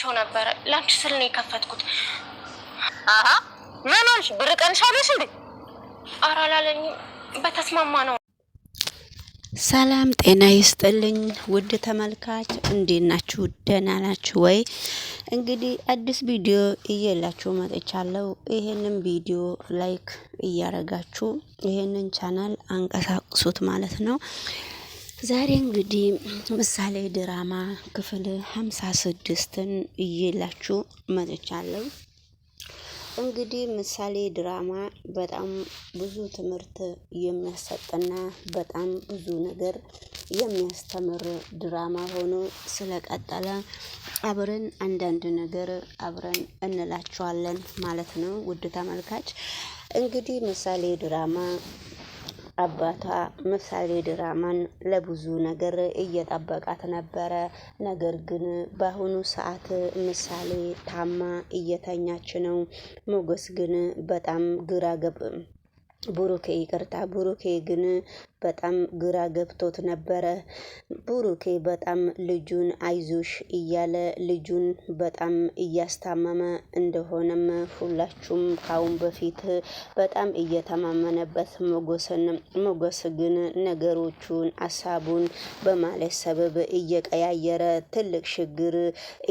አውርቻቸው ነበር ላንቺ ስል ነው የከፈትኩት አሃ ምን ሆንሽ ብር ቀንሻለሽ እንዴ አራላለኝ በተስማማ ነው ሰላም ጤና ይስጥልኝ ውድ ተመልካች እንዴት ናችሁ ደህና ናችሁ ወይ እንግዲህ አዲስ ቪዲዮ እየላችሁ መጥቻለሁ ይሄንን ቪዲዮ ላይክ እያረጋችሁ ይሄንን ቻናል አንቀሳቅሱት ማለት ነው ዛሬ እንግዲህ ምሳሌ ድራማ ክፍል 56ን እየላችሁ መጥቻለሁ እንግዲህ ምሳሌ ድራማ በጣም ብዙ ትምህርት የሚያሰጥና በጣም ብዙ ነገር የሚያስተምር ድራማ ሆኖ ስለቀጠለ አብረን አንዳንድ ነገር አብረን እንላችኋለን ማለት ነው ውድ ተመልካች እንግዲህ ምሳሌ ድራማ አባቷ ምሳሌ ድራማን ለብዙ ነገር እየጠበቃት ነበረ ነገር ግን በአሁኑ ሰዓት ምሳሌ ታማ እየተኛች ነው ሞገስ ግን በጣም ብሩኬ ግን በጣም ግራ ገብቶት ነበረ ብሩኬ በጣም ልጁን አይዞሽ እያለ ልጁን በጣም እያስታመመ እንደሆነም ሁላችሁም ካሁን በፊት በጣም እየተማመነበት ሞገስ ግን ነገሮቹን ሐሳቡን በማለት ሰበብ እየቀያየረ ትልቅ ችግር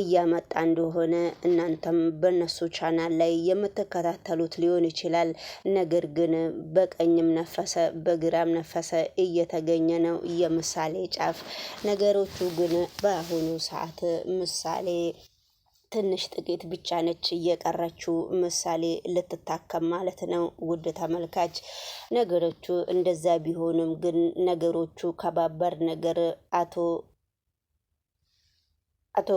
እያመጣ እንደሆነ እናንተም በነሱ ቻናል ላይ የምትከታተሉት ሊሆን ይችላል ነገር ግን በቀኝም ነፈሰ በግራም ነፈሰ እየተገኘ ነው የምሳሌ ጫፍ ነገሮቹ ግን በአሁኑ ሰዓት ምሳሌ ትንሽ ጥቂት ብቻ ነች እየቀረችው ምሳሌ ልትታከም ማለት ነው ውድ ተመልካች ነገሮቹ እንደዛ ቢሆንም ግን ነገሮቹ ከባበር ነገር አቶ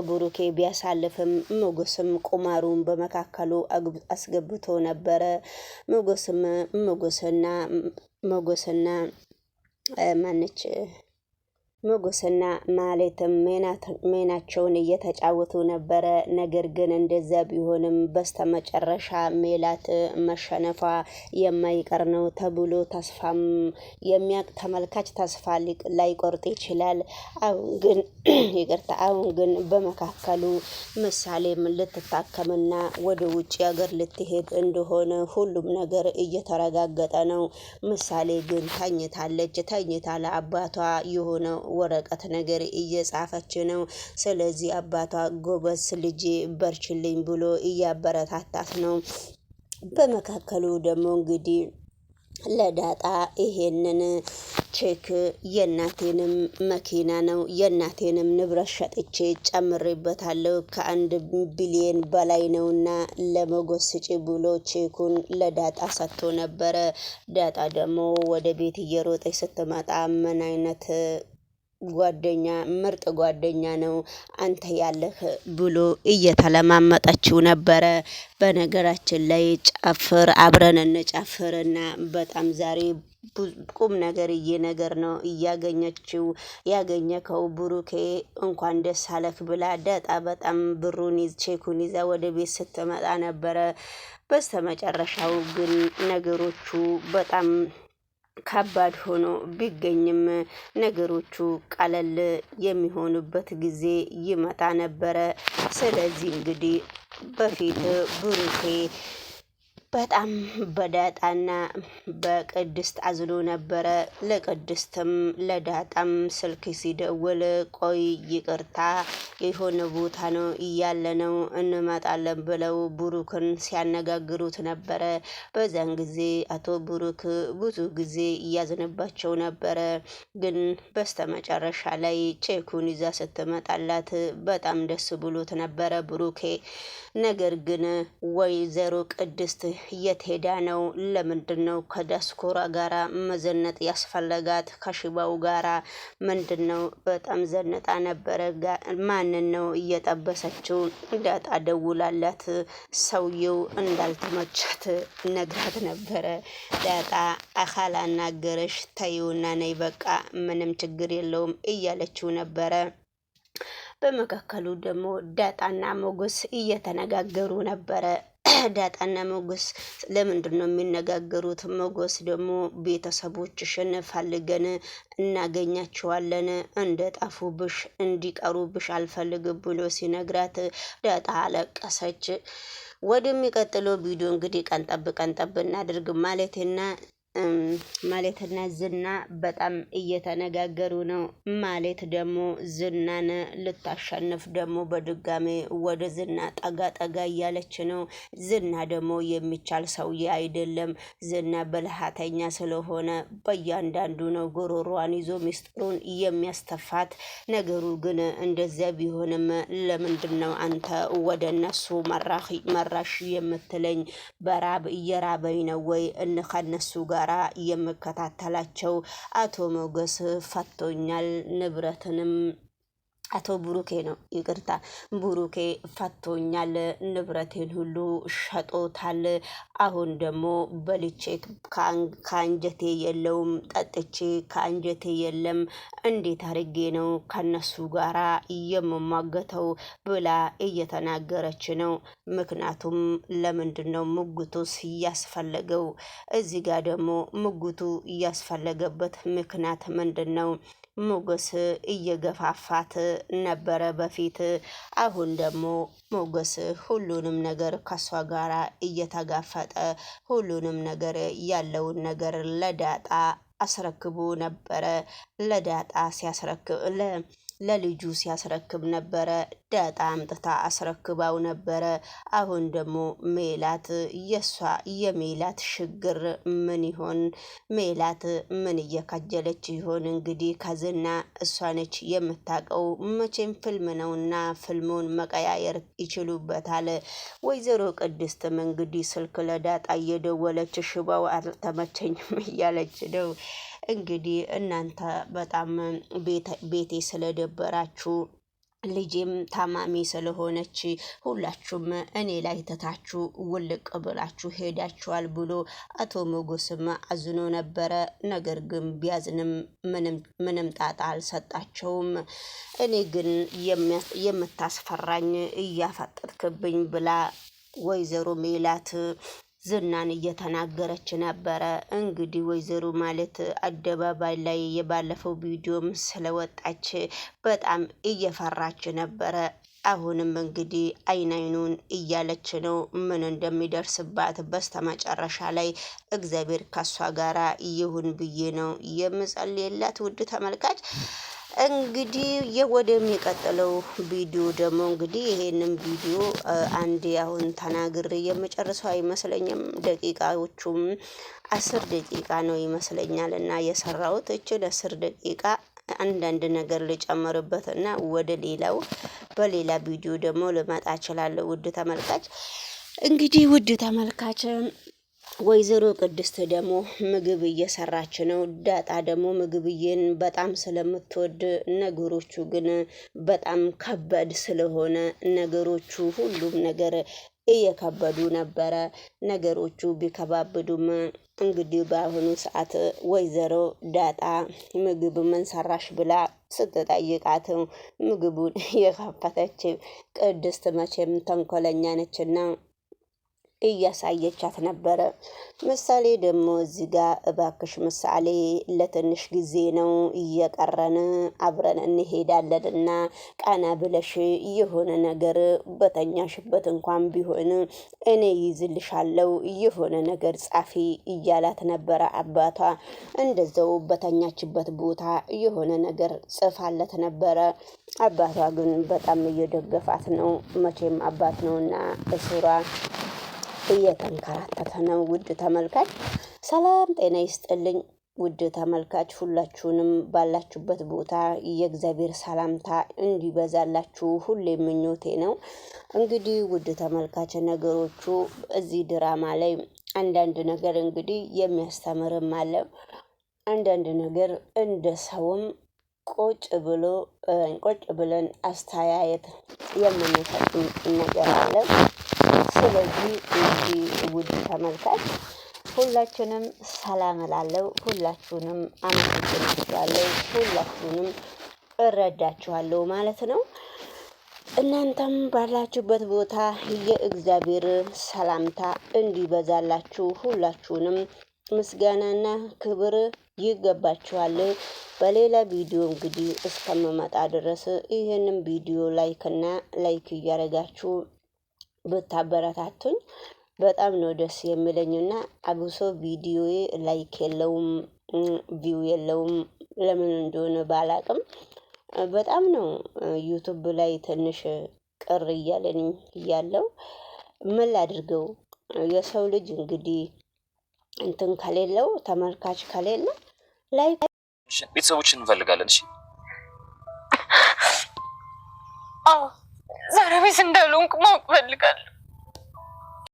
ብሩኬ ቢያሳልፍም ሞገስም ቁማሩን በመካከሉ አስገብቶ ነበረ ሞገስና ማለትም ሜናቸውን እየተጫወቱ ነበረ ነገር ግን እንደዛ ቢሆንም በስተመጨረሻ ሜላት መሸነፏ የማይቀር ነው ተብሎ ተስፋም የሚያቅ ተመልካች ተስፋ ላይቆርጥ ይችላል አሁን ግን በመካከሉ ምሳሌም ልትታከምና ወደ ውጭ ሀገር ልትሄድ እንደሆነ ሁሉም ነገር እየተረጋገጠ ነው ምሳሌ ግን ተኝታ ለአባቷ የሆነ ወረቀት ነገር እየጻፈች ነው ስለዚህ አባቷ ጎበዝ ልጄ በርችልኝ ብሎ እያበረታታት ነው በመካከሉ ደግሞ እንግዲህ ለዳጣ ይሄንን ቼክ የናቴንም መኪና ነው የናቴንም ንብረት ሸጥቼ ጨምሬበታለሁ ከ1 ቢሊዮን በላይ ነውና ለሞገስ ስጪ ብሎ ቼኩን ለዳጣ ሰጥቶ ነበረ ዳጣ ደግሞ ወደ ቤት እየሮጠች ስትመጣ ምን አይነት ምርጥ ጓደኛ ነው አንተ ያለህ ብሎ እየተለማመጠችው ነበረ በነገራችን ላይ ጨፍር አብረን እንጨፍርና በጣም ዛሬ ቁም ነገር ነው ያገኘከው ብሩኬ እንኳን ደስ አለህ ብላ ዳጣ በጣም ብሩን ቼኩን ይዛ ወደ ቤት ስትመጣ ነበረ በስተመጨረሻው ግን ነገሮቹ በጣም ከባድ ሆኖ ቢገኝም ነገሮቹ ቀለል የሚሆኑበት ጊዜ ይመጣ ነበረ ስለዚህ እንግዲህ በፊት ብሩኬ በጣም በዳጣና በቅድስት አዝሎ ነበረ ለቅድስትም ለዳጣም ስልክ ሲደውል ቆይ ይቅርታ የሆነ ቦታ ነው እያለነው እንመጣለን ብለው ብሩክን ሲያነጋግሩት ነበረ በዛን ጊዜ አቶ ብሩክ ብዙ ጊዜ እያዝንባቸው ነበረ ግን በስተመጨረሻ ላይ ቼኩን ይዛ ስትመጣላት በጣም ደስ ብሎት ነበረ ብሩኬ ነገር ግን ወይዘሮ ቅድስት የት ሄዳ ነው ለምንድነው ከዳስኮራ ጋራ መዘነጥ ያስፈለጋት ከሽባው ጋራ ምንድነው በጣም ዘነጣ ነበረ ማንን ነው እየጠበሰችው ዳጣ ደውላላት ሰውየው እንዳልተመቻት ነግራት ነበረ ዳጣ አካላናገረሽ ታዩና ነይ በቃ ምንም ችግር የለውም እያለችው ነበረ በመካከሉ ደግሞ ዳጣና ሞገስ እየተነጋገሩ ነበረ ዳጣና ሞገስ ለምንድነው የሚነጋገሩት? ሞገስ ደግሞ ቤተሰቦችሽን ፈልገን እናገኛቸዋለን እንደጠፉብሽ እንዲቀሩብሽ አልፈልግም ብሎ ሲነግራት ዳጣ አለቀሰች። ወደሚቀጥለው ቪዲዮ እንግዲህ ቀን ጠብ እናድርግ ማለትና ዝና በጣም እየተነጋገሩ ነው። ማለት ደግሞ ዝናን ልታሸንፍ ደግሞ በድጋሜ ወደ ዝና ጠጋ እያለች ነው። ዝና ደግሞ የሚቻል ሰውዬ አይደለም። ዝና ብልሃተኛ ስለሆነ በእያንዳንዱ ነው ጎሮሯን ይዞ ሚስጥሩን የሚያስተፋት። ነገሩ ግን እንደዚያ ቢሆንም ለምንድን ነው አንተ ወደ እነሱ መራሽ የምትለኝ? በራብ እየራበኝ ነው ወይ ከነሱ ጋራ የምከታተላቸው? አቶ ሞገስ ፈቶኛል፣ ንብረትንም አቶ ብሩኬ ነው ይቅርታ፣ ብሩኬ ፈቶኛል፣ ንብረቴን ሁሉ ሸጦታል። አሁን ደግሞ በልቼ ከአንጀቴ የለውም፣ ጠጥቼ ከአንጀቴ የለም። እንዴት አርጌ ነው ከነሱ ጋራ የምሟገተው ብላ እየተናገረች ነው። ምክንያቱም ለምንድን ነው ሙግቱስ እያስፈለገው? እዚህ ጋር ደግሞ ሙግቱ እያስፈለገበት ምክንያት ምንድን ነው? ሞገስ እየገፋፋት ነበረ በፊት። አሁን ደግሞ ሞገስ ሁሉንም ነገር ከሷ ጋራ እየተጋፈጠ ሁሉንም ነገር ያለውን ነገር ለዳጣ አስረክቦ ነበረ። ለዳጣ ለልጁ ሲያስረክብ ነበረ። ዳጣ አምጥታ አስረክባው ነበረ። አሁን ደግሞ ሜላት የሜላት ችግር ምን ይሆን? ሜላት ምን እየካጀለች ይሆን? እንግዲህ ከዝና እሷ ነች የምታውቀው። መቼም ፊልም ነውና ፊልሙን መቀያየር ይችሉበታል። ወይዘሮ ቅድስትም እንግዲህ ስልክ ለዳጣ እየደወለች ሽባው አልተመቸኝም እያለች ነው። እንግዲህ እናንተ በጣም ቤቴ ስለደበራችሁ ልጄም ታማሚ ስለሆነች ሁላችሁም እኔ ላይ ተታችሁ ውልቅ ብላችሁ ሄዳችኋል ብሎ አቶ ሞገስም አዝኖ ነበረ። ነገር ግን ቢያዝንም ምንም ጣጣ አልሰጣቸውም። እኔ ግን የምታስፈራኝ እያፈጠጥክብኝ ብላ ወይዘሮ ሜላት ዝናን እየተናገረች ነበረ። እንግዲህ ወይዘሮ ማለት አደባባይ ላይ የባለፈው ቪዲዮም ስለወጣች በጣም እየፈራች ነበረ። አሁንም እንግዲህ አይኑን እያለች ነው ምን እንደሚደርስባት። በስተመጨረሻ ላይ እግዚአብሔር ከሷ ጋራ ይሁን ብዬ ነው የምጸልይላት። ውድ ተመልካች እንግዲህ ወደሚቀጥለው ቪዲዮ ደግሞ እንግዲህ ይሄንን ቪዲዮ አንድ አሁን ተናግሬ የመጨረሻው አይመስለኝም። ደቂቃዎቹም 10 ደቂቃ ነው ይመስለኛል እና የሰራሁት እችን 10 ደቂቃ አንዳንድ ነገር ልጨምርበት እና ወደ በሌላ ቪዲዮ ደግሞ ልመጣ እችላለሁ። ውድ ተመልካች እንግዲህ ውድ ተመልካች ወይዘሮ ቅድስት ደግሞ ምግብ እየሰራች ነው። ዳጣ ደግሞ ምግብዬን በጣም ስለምትወድ ነገሮቹ ግን በጣም ከባድ ስለሆነ ነገሮቹ ሁሉም ነገር እየከበዱ ነበረ። ነገሮቹ ቢከባብዱም እንግዲህ በአሁኑ ሰዓት ወይዘሮ ዳጣ ምግብ ምን ሰራሽ ብላ ስትጠይቃት ምግቡን የከፈተች ቅድስት መቼም ተንኮለኛ ነችና እያሳየቻት ነበረ። ምሳሌ ደግሞ እዚህ ጋር እባክሽ ምሳሌ ለትንሽ ጊዜ ነው እየቀረን አብረን እንሄዳለንና ቀና ብለሽ የሆነ ነገር በተኛሽበት እንኳን ቢሆን እኔ ይዝልሻለሁ የሆነ ነገር ጻፊ እያላት ነበረ አባቷ። እንደዛው በተኛችበት ቦታ የሆነ ነገር ጽፋለት ነበረ። አባቷ ግን በጣም እየደገፋት ነው። መቼም አባት ነውና እሱራ እየተንከራተተ ነው። ውድ ተመልካች ሰላም ጤና ይስጥልኝ። ውድ ተመልካች ሁላችሁንም ባላችሁበት ቦታ የእግዚአብሔር ሰላምታ እንዲበዛላችሁ ሁሌ ምኞቴ ነው። እንግዲህ ውድ ተመልካች ነገሮቹ እዚህ ድራማ ላይ አንዳንድ ነገር እንግዲህ የሚያስተምርም አለ። አንዳንድ ነገር እንደ ሰውም ቁጭ ብለን አስተያየት የምንሰጥ ነገር አለ። ስለዚህ ውድ ተመልካች ሁላችንም ሰላም እላለሁ። ሁላችሁንም አመሰግናችኋለሁ። ሁላችሁንም እረዳችኋለሁ ማለት ነው። እናንተም ባላችሁበት ቦታ የእግዚአብሔር ሰላምታ እንዲበዛላችሁ ሁላችሁንም ምስጋናና ክብር ይገባችኋል። በሌላ ቪዲዮ እንግዲህ እስከምመጣ ድረስ ይህንን ቪዲዮ ላይክ እያደረጋችሁ ብታበረታቱኝ በጣም ነው ደስ የሚለኝና አብሶ ቪዲዮዬ ላይክ የለውም ቪው የለውም ለምን እንደሆነ ባላቅም በጣም ነው ዩቲዩብ ላይ ትንሽ ቅር እያለኝ ያለው። ምን ላድርገው? የሰው ልጅ እንግዲህ እንትን ከሌለው ተመልካች ከሌለ ላይ ቤተሰቦችን እንፈልጋለን። እሺ አዎ ዛሬ ቤት እንዳልሆንክ ማወቅ እፈልጋለሁ።